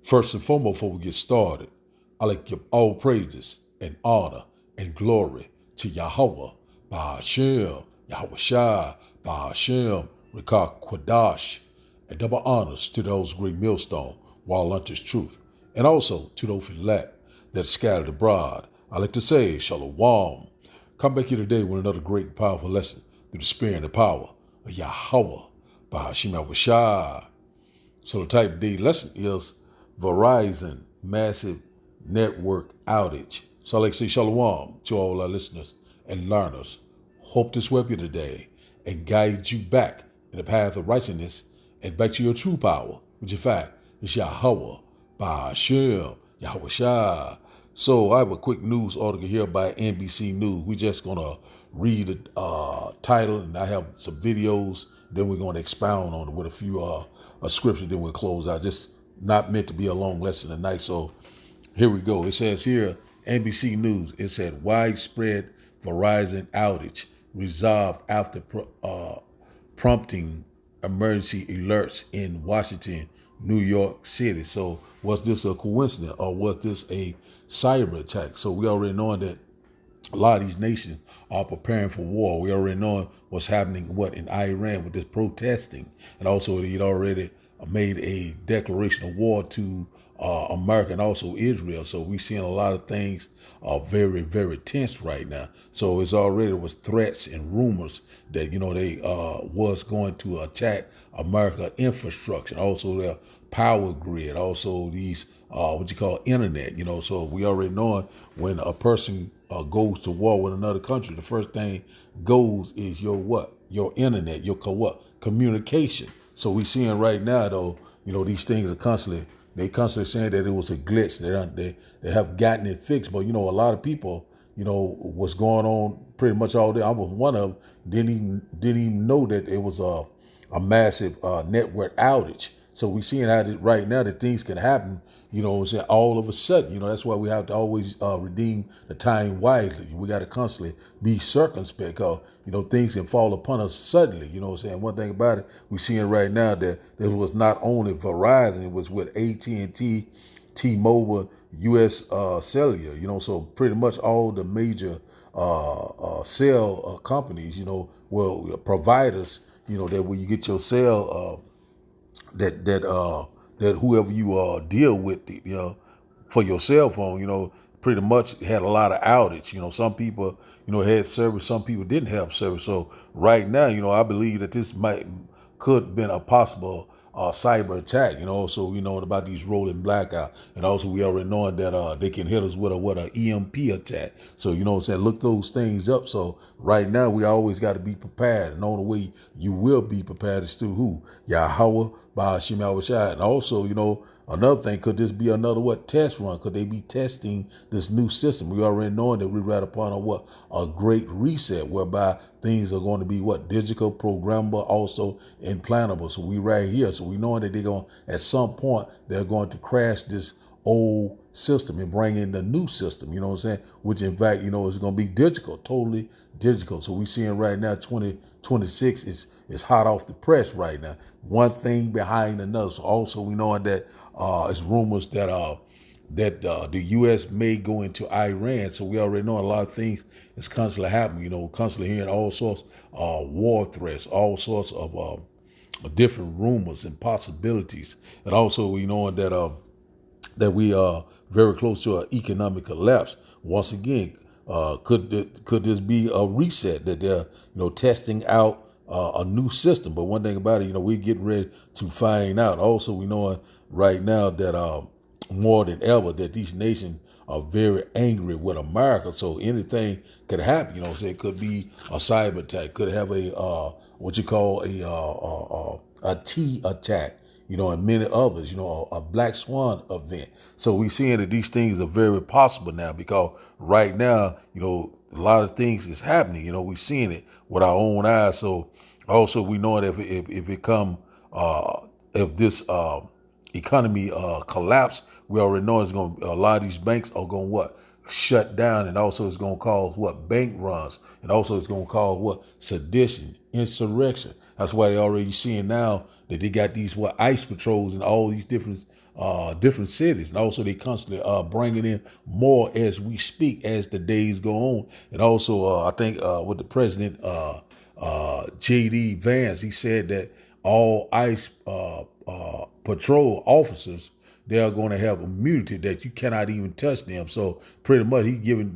First and foremost, before we get started, I like to give all praises and honor and glory to Yahweh, Ba'ashem, Yahweh Shai, Ba'ashem, Rikah Kwadash, and double honors to those great millstone, while unto truth, and also to those elect that scattered abroad. I like to say, Shalom. Come back here today with another great, powerful lesson through the spirit and the power of Yahweh, Ba'ashem, Yahweh Shai. So the type of day lesson is Verizon massive network outage. So I like to say shalom to all our listeners and learners. Hope this will help you today and guide you back in the path of righteousness and back to your true power, which in fact is Yahweh, Ba'ashem, Yahweh Shai. So I have a quick news article here by NBC News. We're just going to read the title, and I have some videos. Then we're going to expound on it with a few scripture. Then we'll close out. Just not meant to be a long lesson tonight. So here we go. It says here, NBC News, it said widespread Verizon outage resolved after prompting emergency alerts in Washington, New York City. So was this a coincidence or was this a cyber attack? So we already know that a lot of these nations are preparing for war. We already know what's happening, in Iran with this protesting. And also he'd already made a declaration of war to America and also Israel. So we're seeing a lot of things are very, very tense right now. So it's already was threats and rumors that, they was going to attack America infrastructure, also their power grid, also these what you call internet, so we already know when a person goes to war with another country, the first thing goes is your internet, your communication. So we seeing right now though, these things are constantly saying that it was a glitch. They have gotten it fixed, but a lot of people, what's going on pretty much all day. I was one of them, didn't even know that it was a massive network outage. So we're seeing how right now that things can happen, all of a sudden. That's why we have to always redeem the time wisely. We got to constantly be circumspect because, things can fall upon us suddenly. One thing about it, we're seeing right now that it was not only Verizon, it was with AT&T, T-Mobile, U.S. Cellular, so pretty much all the major cell companies, providers, that when you get your cell, that whoever you deal with, for your cell phone, pretty much had a lot of outage. Some people, had service, some people didn't have service. So right now, I believe that this could have been a possible cyber attack, so we know about these rolling blackout, and also we already knowing that they can hit us with a EMP attack. So look those things up. So right now we always got to be prepared, and the only way you will be prepared is through who? Yahweh, Ba'ashem, Yahweh Shai. And also, another thing, could this be another test run? Could they be testing this new system? We already knowing that we're right upon a great reset, whereby things are going to be digital, programmable, also implantable. So we right here. So we knowing that they're going, at some point, they're going to crash this old system and bring in the new system, which in fact, is going to be digital, totally digital. So we seeing right now 2026 is hot off the press right now. One thing behind another. So also we knowing that it's rumors that the U.S. may go into Iran. So we already know a lot of things is constantly happening, constantly hearing all sorts of war threats, all sorts of different rumors and possibilities. And also we knowing that we are very close to an economic collapse. Once again, could this be a reset that they're testing out a new system? But one thing about it, we're getting ready to find out. Also, we know right now that more than ever that these nations are very angry with America. So anything could happen. It could be a cyber attack, could have a what you call a T attack, and many others, a black swan event. So we seeing that these things are very possible now because right now, a lot of things is happening. We seeing it with our own eyes. So also we know that if it come, if this economy collapse, we already know it's going. A lot of these banks are going shut down, and also it's going to cause what, bank runs, and also it's going to cause what, sedition, insurrection. That's why they already seeing now that they got these what, ICE patrols in all these different cities, and also they constantly bringing in more as we speak as the days go on. And also I think with the president JD Vance, he said that all ICE patrol officers, they are going to have immunity, that you cannot even touch them. So pretty much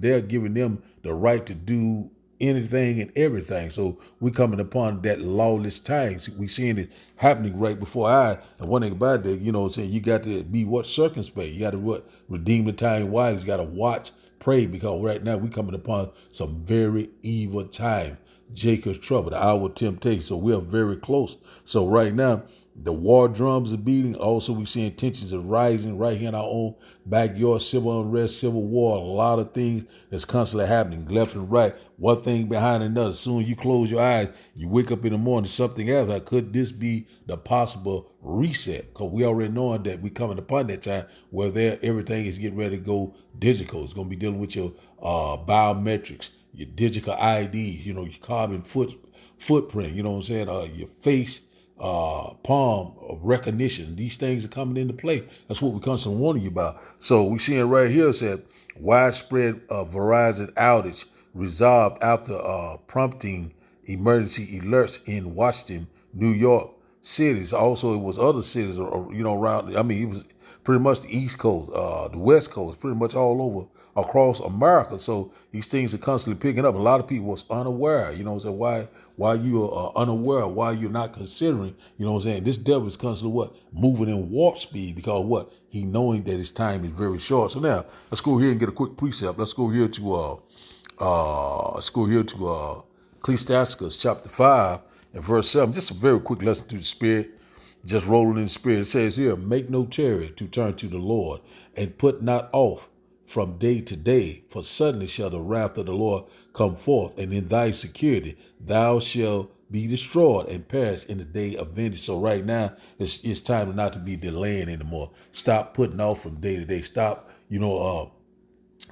they're giving them the right to do anything and everything. So we're coming upon that lawless times. We seeing it happening right before our eyes. And one thing about it, saying you got to be what, circumspect. You got to what, redeem the time wisely. You got to watch, pray, because right now we coming upon some very evil time. Jacob's trouble, the hour of temptation. So we are very close. So right now, the war drums are beating. Also, we seeing tensions are rising right here in our own backyard. Civil unrest, civil war, a lot of things that's constantly happening left and right. One thing behind another. As soon as you close your eyes, you wake up in the morning, something else. Like, could this be the possible reset? Because we already knowing that we coming upon that time where everything is getting ready to go digital. It's going to be dealing with your biometrics, your digital IDs, your carbon footprint, you know what I'm saying? Your face, palm recognition. These things are coming into play. That's what we're constantly warning you about. So we seeing right here, it said widespread Verizon outage resolved after prompting emergency alerts in Washington, New York cities. Also, it was other cities, around. I mean, it was pretty much the East Coast, the West Coast, pretty much all over across America. So these things are constantly picking up. A lot of people was unaware. So why you are unaware, why you're not considering. This devil is constantly what, moving in warp speed, because what, he knowing that his time is very short. So now let's go here and get a quick precept. Let's go here to Ecclesiastes chapter 5 and verse 7. Just a very quick lesson through the Spirit. Just rolling in the Spirit. It says here, make no tarry to turn to the Lord, and put not off from day to day, for suddenly shall the wrath of the Lord come forth, and in thy security thou shalt be destroyed and perish in the day of vengeance. So right now, it's time not to be delaying anymore. Stop putting off from day to day. Stop,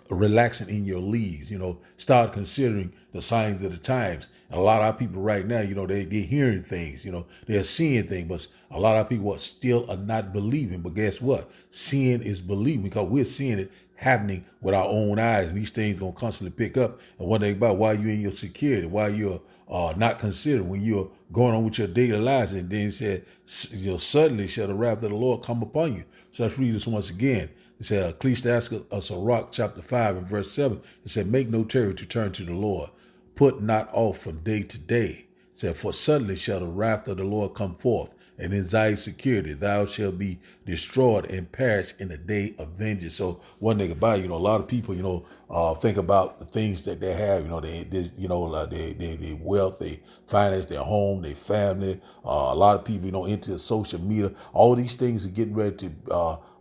relaxing in your leads, start considering the signs of the times. And a lot of people right now, they're hearing things, they're seeing things, but a lot of people still are not believing. But guess what? Seeing is believing, because we're seeing it happening with our own eyes. And these things going to constantly pick up. And one thing about why you're in your security, why you're not considering when you're going on with your daily lives. And then he said, suddenly shall the wrath of the Lord come upon you. So let's read this once again. It said, Ecclesiastes chapter 5 and verse 7. It said, make no tarry to turn to the Lord. Put not off from day to day. It said, for suddenly shall the wrath of the Lord come forth, and in thy security thou shalt be destroyed and perish in the day of vengeance. So one thing about it, a lot of people, think about the things that they have, their wealth, their finance, their home, their family. A lot of people, into social media. All these things are getting ready to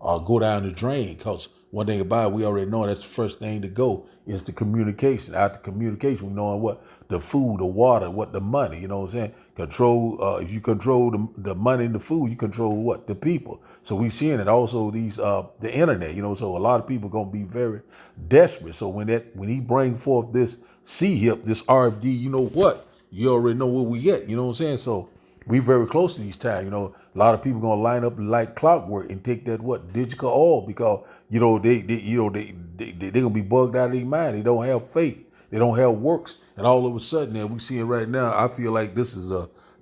go down the drain, because one thing about it, we already know that's the first thing to go is the communication. After communication, we knowing what, the food, the water, what, the money, you know what I'm saying? Control, if you control the money and the food, you control what, the people. So we're seeing it also the internet, so a lot of people going to be very desperate. So when he bring forth this C-HIP, this RFD, you already know where we at, you know what I'm saying? So we very close to these times. A lot of people gonna line up like clockwork and take that digital oil, because they gonna be bugged out of their mind. They don't have faith. They don't have works, and all of a sudden, now we see it right now. I feel like this is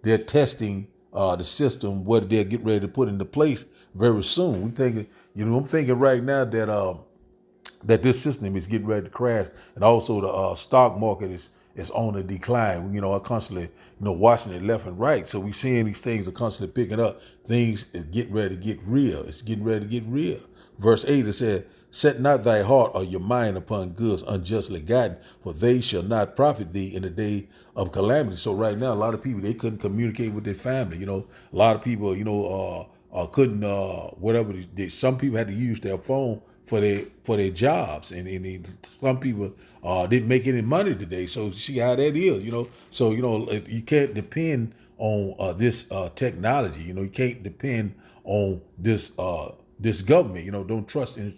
they're testing the system, what they're getting ready to put into place very soon. We thinking, I'm thinking right now that this system is getting ready to crash, and also the stock market is on a decline. I constantly watching it left and right. So we seeing these things are constantly picking up. Things is getting ready to get real. It's getting ready to get real. Verse 8, it said, set not thy heart or your mind upon goods unjustly gotten, for they shall not profit thee in the day of calamity. So right now, a lot of people, they couldn't communicate with their family. A lot of people, couldn't, whatever. Some people had to use their phone for their jobs, and some people didn't make any money today. So see how that is, So you can't depend on this technology. You can't depend on this government. Don't trust in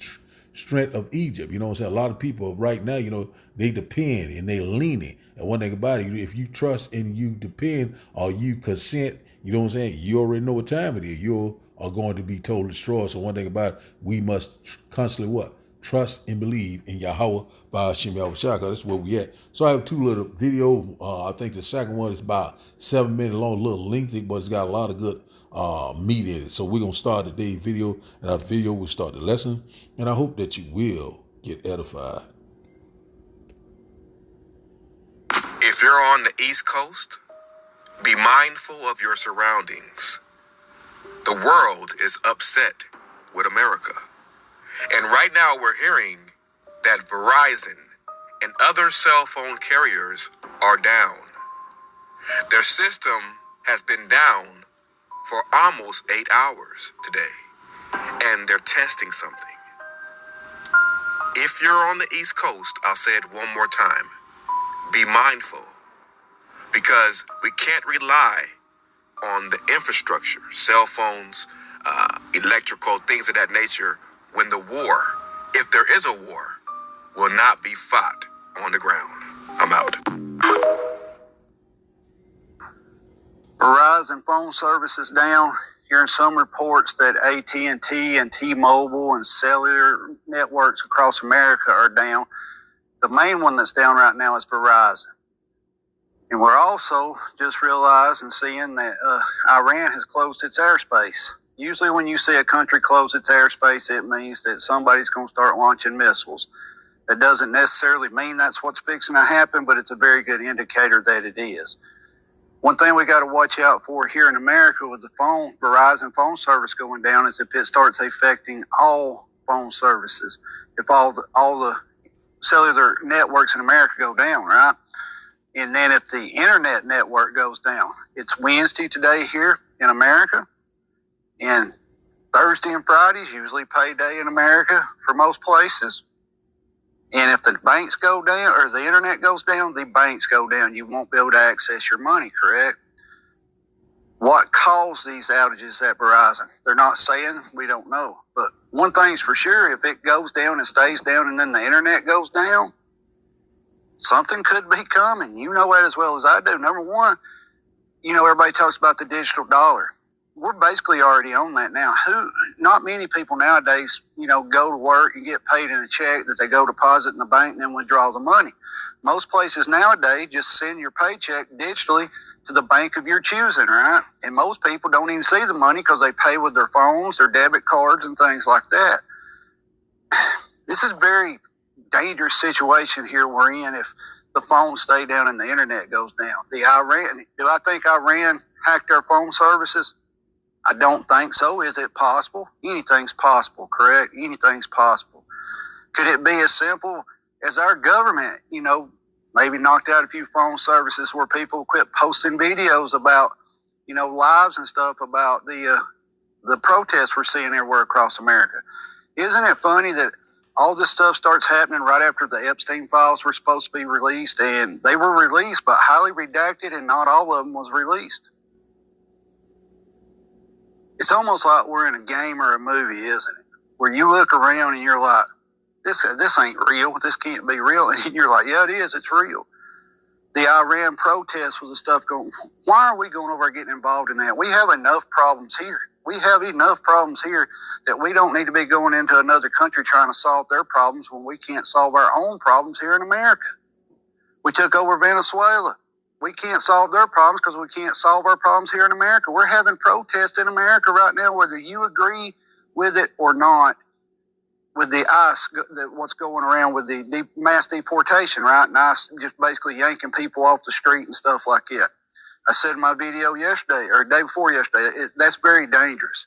strength of Egypt. You know what I'm saying? A lot of people right now, they depend and they leaning. And one thing about it, if you trust and you depend or you consent, you know what I'm saying? You already know what time it is. You are going to be totally destroyed. So one thing about it, we must constantly what? Trust and believe in Yahweh by Hashem Yahushua. That's where we at. So I have two little video. I think the second one is about 7 minutes long, a little lengthy, but it's got a lot of good meat in it. So we're going to start today's video, and our video will start the lesson. And I hope that you will get edified. If you're on the East Coast, be mindful of your surroundings. The world is upset with America. And right now we're hearing that Verizon and other cell phone carriers are down. Their system has been down for almost 8 hours today, and they're testing something. If you're on the East Coast, I'll say it one more time, be mindful, because we can't rely on the infrastructure, cell phones, electrical, things of that nature, when the war, if there is a war, will not be fought on the ground. I'm out. Verizon phone service is down. Hearing some reports that AT&T and T-Mobile and cellular networks across America are down. The main one that's down right now is Verizon. And we're also just realizing, seeing that Iran has closed its airspace. Usually when you see a country close its airspace, it means that somebody's going to start launching missiles. That doesn't necessarily mean that's what's fixing to happen, but it's a very good indicator that it is. One thing we got to watch out for here in America with the Verizon phone service going down is if it starts affecting all phone services. If all the cellular networks in America go down, right? And then if the internet network goes down. It's Wednesday today here in America. And Thursday and Friday is usually payday in America for most places. And if the banks go down or the internet goes down, the banks go down. You won't be able to access your money, correct? What caused these outages at Verizon? They're not saying, we don't know. But one thing's for sure, if it goes down and stays down and then the internet goes down, something could be coming. You know that as well as I do. Number one, everybody talks about the digital dollar. We're basically already on that now. Not many people nowadays, go to work and get paid in a check that they go deposit in the bank and then withdraw the money. Most places nowadays just send your paycheck digitally to the bank of your choosing, right? And most people don't even see the money because they pay with their phones, their debit cards, and things like that. This is a very dangerous situation here we're in if the phones stay down and the internet goes down. Do I think Iran hacked our phone services? I don't think so. Is it possible? Anything's possible, correct? Anything's possible. Could it be as simple as our government, maybe knocked out a few phone services where people quit posting videos about, lives and stuff about the protests we're seeing everywhere across America? Isn't it funny that all this stuff starts happening right after the Epstein files were supposed to be released, and they were released, but highly redacted, and not all of them was released? It's almost like we're in a game or a movie, isn't it? Where you look around and you're like, this ain't real. This can't be real. And you're like, yeah, it is. It's real. The Iran protests with the stuff going, why are we going over getting involved in that? We have enough problems here. We have enough problems here that we don't need to be going into another country trying to solve their problems when we can't solve our own problems here in America. We took over Venezuela. We can't solve their problems because we can't solve our problems here in America. We're having protests in America right now, whether you agree with it or not, with the ICE, what's going around with the mass deportation, right? And ICE just basically yanking people off the street and stuff like that. I said in my video yesterday, or day before yesterday, that's very dangerous.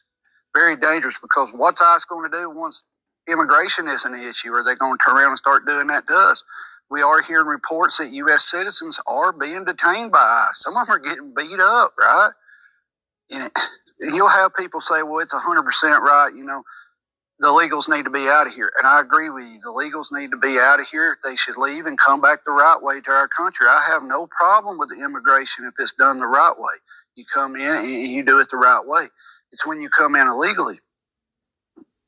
Very dangerous, because what's ICE going to do once immigration is an issue? Are they going to turn around and start doing that to us? We are hearing reports that U.S. citizens are being detained by ICE. Some of them are getting beat up, right? And you'll have people say, well, it's 100% right. The illegals need to be out of here. And I agree with you. The illegals need to be out of here. They should leave and come back the right way to our country. I have no problem with the immigration if it's done the right way. You come in and you do it the right way. It's when you come in illegally,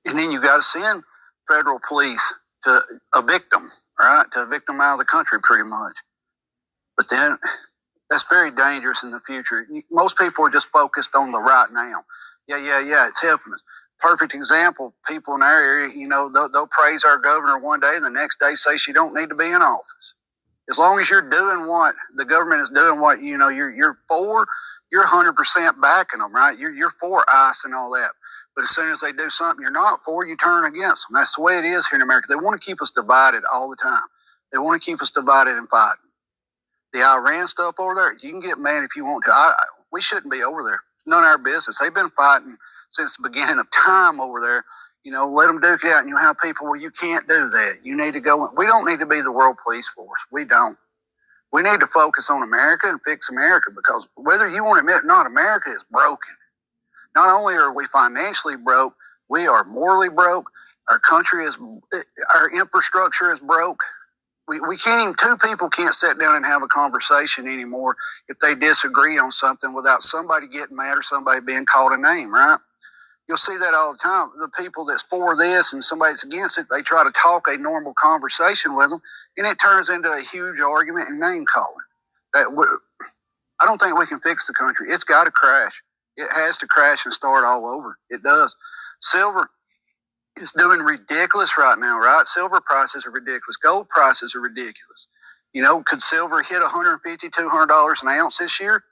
and then you got to send federal police to evict them, right? To evict them out of the country, pretty much. But then that's very dangerous in the future. Most people are just focused on the right now. Yeah, it's helping us. Perfect example, people in our area, they'll praise our governor one day and the next day say she don't need to be in office. As long as you're doing what the government is doing, what you're for, you're 100% backing them, right? You're for ICE and all that. But as soon as they do something you're not for, you turn against them. That's the way it is here in America. They want to keep us divided all the time. They want to keep us divided and fighting. The Iran stuff over there, you can get mad if you want to. We shouldn't be over there. It's none of our business. They've been fighting since the beginning of time over there. Let them duke it out, and you have people where you can't do that. You need to go. We don't need to be the world police force. We don't. We need to focus on America and fix America, because whether you want to admit it or not, America is broken. Not only are we financially broke, we are morally broke. Our infrastructure is broke. We can't even, two people can't sit down and have a conversation anymore if they disagree on something without somebody getting mad or somebody being called a name, right? You'll see that all the time. The people that's for this and somebody that's against it, they try to talk a normal conversation with them, and it turns into a huge argument and name calling. I don't think we can fix the country. It's got to crash. It has to crash and start all over. It does. Silver is doing ridiculous right now, right? Silver prices are ridiculous. Gold prices are ridiculous. Could silver hit $150, $200 an ounce this year?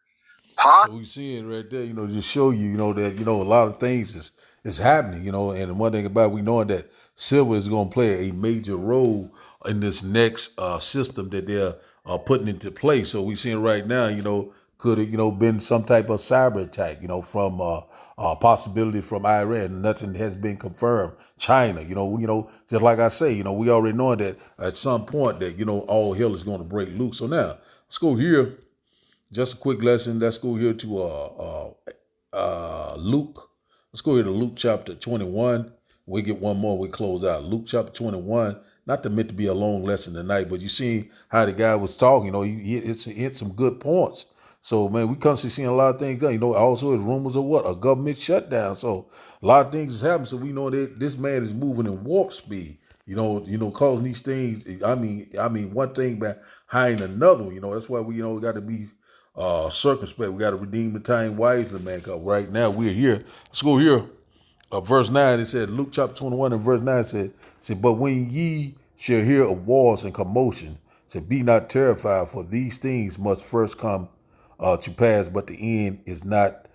So we see it right there, just show you, that, a lot of things is happening, and one thing about it, we knowing that silver is going to play a major role in this next system that they're putting into place. So we seeing right now, could it, been some type of cyber attack, from possibility from Iran. Nothing has been confirmed. China, just like I say, we already know that at some point that, all hell is going to break loose. So now let's go here. Just a quick lesson. Let's go here to Luke. Let's go here to Luke chapter 21. We get one more. We close out. Luke chapter 21. Not meant to be a long lesson tonight, but you see how the guy was talking. He hit some good points. So, man, we constantly seeing a lot of things done. Also there's rumors of what? A government shutdown. So a lot of things is happening. So we know that this man is moving in warp speed. Causing these things. I mean, one thing behind another. That's why we got to be circumspect. We got to redeem the time wisely, man. Because right now we're here. Let's go here. Verse 9, it said, Luke chapter 21 and verse 9 said, but when ye shall hear of wars and commotion, said, be not terrified, for these things must first come to pass, but the end is not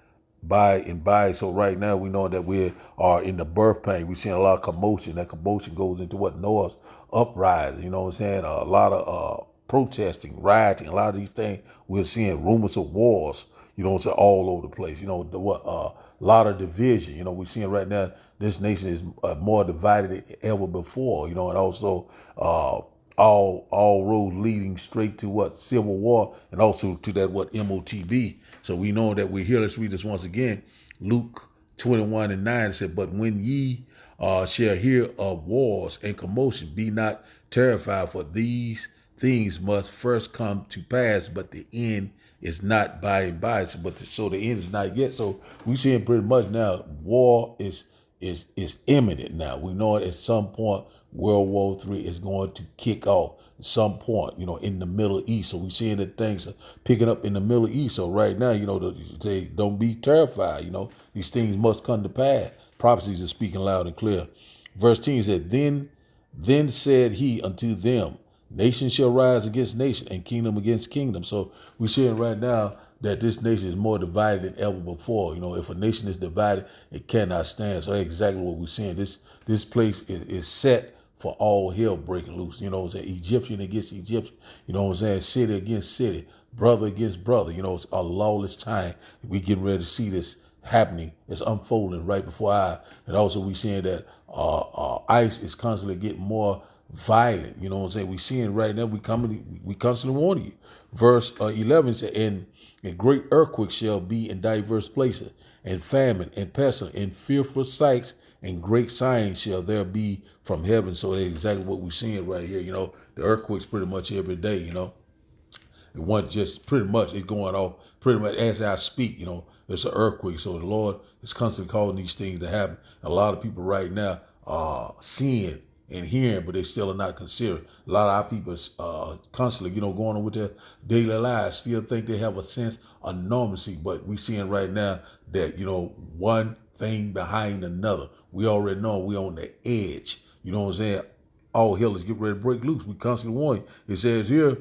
by and by. So right now we know that we are in the birth pain. We're seeing a lot of commotion. That commotion goes into what Noah's uprising. You know what I'm saying? A lot of protesting, rioting, a lot of these things. We're seeing rumors of wars, all over the place. A lot of division. We're seeing right now this nation is more divided than ever before. And also all roads leading straight to what? Civil war, and also to that what? MOTB. So we know that we're here. Let's read this once again. Luke 21 and 9 said, but when ye shall hear of wars and commotion, be not terrified, for these things must first come to pass, but the end is not by and by. So the end is not yet. So we seeing pretty much now war is imminent now. We know at some point World War III is going to kick off at some point, in the Middle East. So we're seeing that things are picking up in the Middle East. So right now, they don't be terrified. These things must come to pass. Prophecies are speaking loud and clear. Verse 10 said, then said he unto them, nation shall rise against nation and kingdom against kingdom. So we're seeing right now that this nation is more divided than ever before. If a nation is divided, it cannot stand. So that's exactly what we're seeing. This place is set for all hell breaking loose. Egyptian against Egyptian. City against city, brother against brother. It's a lawless time. We getting ready to see this happening. It's unfolding right before our eyes. And also we seeing that ICE is constantly getting more violent. We seeing right now, we constantly warning you. Verse 11 said, and great earthquakes shall be in diverse places, and famine and pestilence and fearful sights and great signs shall there be from heaven. So that's exactly what we're seeing right here. The earthquakes pretty much every day, and one just pretty much it's going off pretty much as I speak, it's an earthquake. So the Lord is constantly calling these things to happen. A lot of people right now are seeing and hearing, but they still are not considering. A lot of our people constantly, going on with their daily lives, still think they have a sense of normalcy, but we seeing right now that, one thing behind another. We already know we on the edge. You know what I'm saying? All hell is getting ready to break loose. We constantly warn you. It says here,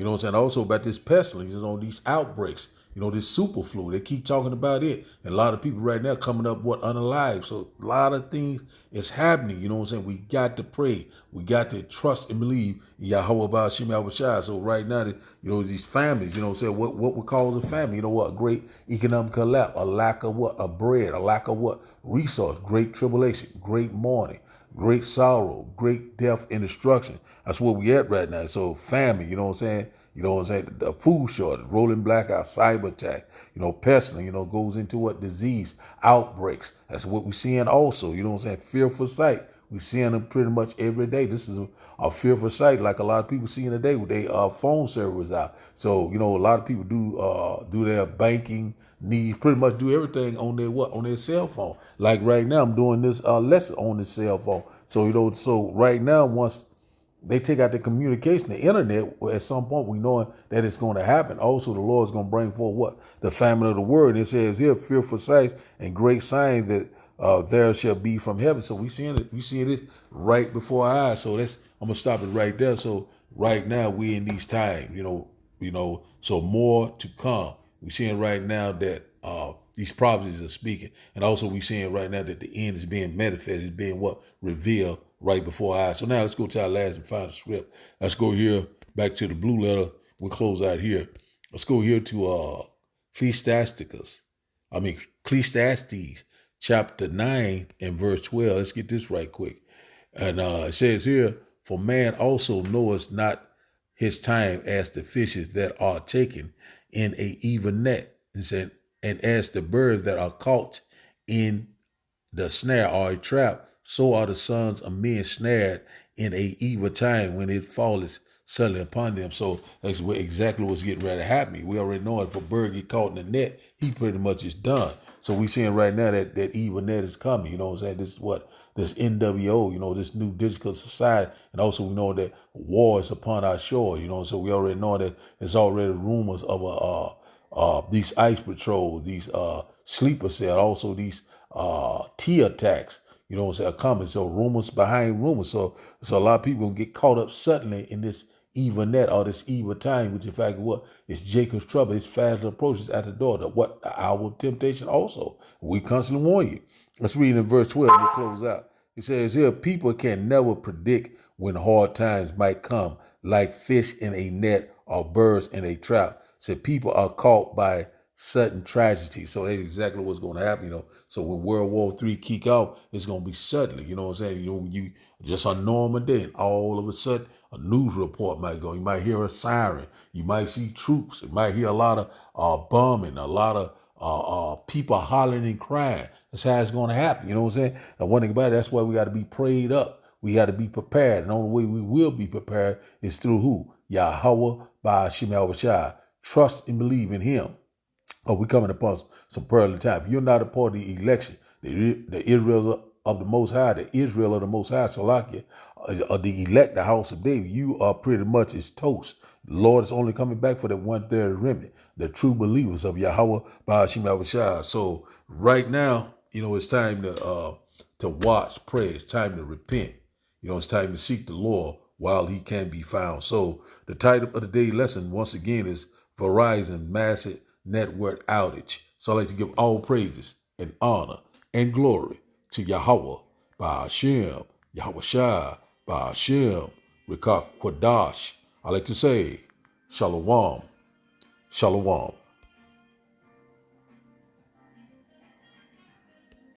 also about this pestilence, these outbreaks, this super flu. They keep talking about it. And a lot of people right now coming up, unalive. So a lot of things is happening. We got to pray. We got to trust and believe in Yahweh Ba'ashim Yahushua. So right now, these families, what we call a family, a great economic collapse, a lack of a bread, a lack of resource, great tribulation, great mourning, great sorrow, great death and destruction. That's where we at right now. So famine, the food shortage, rolling blackout, cyber attack, pestilence, goes into disease, outbreaks. That's what we're seeing also, fearful sight. We're seeing them pretty much every day. This is a fearful sight, like a lot of people seeing today with their phone servers out. So, a lot of people do their banking needs, pretty much do everything on their cell phone. Like right now, I'm doing this lesson on the cell phone. So, so right now, once they take out the communication, the internet, at some point we know that it's going to happen. Also, the Lord is going to bring forth the famine of the word. It says here, fearful sights and great signs that there shall be from heaven. So we seeing it right before our eyes. So I'm gonna stop it right there. So right now we in these times, so more to come. We seeing right now that these prophecies are speaking, and also we seeing right now that the end is being manifested, being revealed right before our eyes. So now let's go to our last and final script. Let's go here back to the blue letter. We'll close out here. Let's go here to Ecclesiastes chapter 9 and verse 12. Let's get this right quick. And it says here, for man also knoweth not his time as the fishes that are taken in a even net. It said, and as the birds that are caught in the snare or a trap, so are the sons of men snared in a evil time when it falleth suddenly upon them. So that's exactly what's getting ready to happen. We already know if a bird get caught in the net, he pretty much is done. So we seeing right now that evil net is coming. This is this NWO, this new digital society. And also we know that war is upon our shore, so we already know that there's already rumors of these ice patrols, these sleeper cells, also these T attacks, are coming. So rumors behind rumors. So a lot of people get caught up suddenly in this evil net or this evil time, which in fact it's Jacob's trouble. It's fast approaches at the door. The hour of temptation also. We constantly warn you. Let's read in verse 12 and we'll close out. It says here, people can never predict when hard times might come, like fish in a net or birds in a trap. So people are caught by sudden tragedy. So that's exactly what's going to happen, So when World War III kick off, it's going to be suddenly, you know what I'm saying? You just a normal day, and all of a sudden, a news report might go. You might hear a siren. You might see troops. You might hear a lot of bombing, a lot of people hollering and crying. That's how it's going to happen, you know what I'm saying? And one thing about it, that's why we got to be prayed up. We got to be prepared. And the only way we will be prepared is through who? Yahweh Ba'ashim Yahushua. Trust and believe in him. Oh, we coming upon some pearly time. You're not a part of the election. The Israel of the Most High, Salakia, the elect, the house of David. You are pretty much as toast. The Lord is only coming back for the 1/3 remnant, the true believers of Yahweh Ba'ashim Yahushua. So right now, it's time to watch, pray. It's time to repent. It's time to seek the Lord while he can be found. So the title of the day lesson, once again, is Verizon Massive Network Outage. So I'd like to give all praises and honor and glory to Yahweh, Ba'ashim, Yahushua, Ba'ashim, Rikak Kwadash. I like to say, Shalom, Shalom.